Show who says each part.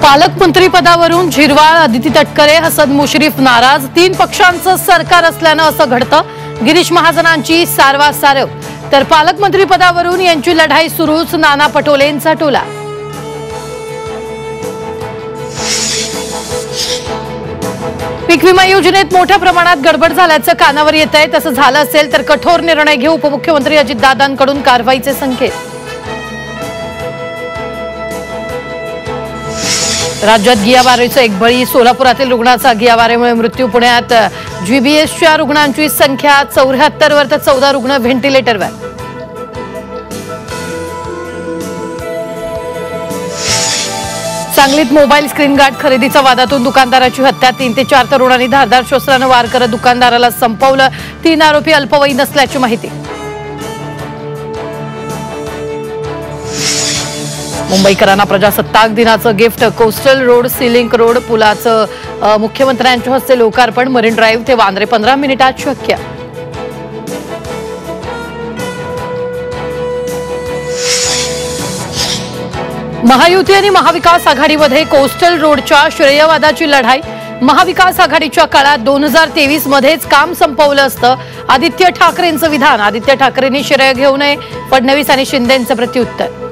Speaker 1: पालकमंत्री पदावरून झिरवाळ, अदिती तटकरे, हसन मुश्रीफ नाराज। 3 पक्षांचं सरकार असल्यानं असं घडतं। गिरीश महाजनांची सारवासारव, तर पालकमंत्री पदावरून यांची लढाई सुरूच। नाना पटोलेंचा टोला। पीक विमा योजनेत मोठ्या प्रमाणात गडबड झाल्याचं कानावर येतंय। तसं झालं असेल तर कठोर निर्णय घेऊ, उपमुख्यमंत्री अजितदादांकडून कारवाईचे संकेत। राज्यात गियावारेचा एक बळी, सोलापुरातील रुग्णाचा गियावारेमुळे मृत्यू। पुण्यात जीबीएसच्या रुग्णांची संख्या 74 वर, तर 14 रुग्ण व्हेंटिलेटरवर। सांगलीत मोबाईल स्क्रीन गार्ड खरेदीच्या वादातून दुकानदाराची हत्या। 3 ते 4 तरुणांनी धारदार शस्त्रानं वार करत दुकानदाराला संपवलं। 3 आरोपी अल्पवयीन असल्याची माहिती। मुंबईकरांना प्रजासत्ताक दिनाचं gift. Coastal road, sea link road पुलाचं मुख्यमंत्र्यांच्या हस्ते लोकार्पण। मरीन ड्राईव्ह ते वांद्रे 15 मिनिटात शक्य। महायुती आणि महाविकास आघाडीमध्ये कोस्टल रोडच्या श्रेयवादाची लढाई। महाविकास आघाडीच्या काळात 2023 मध्येच काम संपवलं असतं। आदित्य ठाकरेंचं विधान। आदित्य ठाकरेंनी श्रेय घेऊ नये, फडणवीस आणि शिंदेंचं प्रत्युत्तर।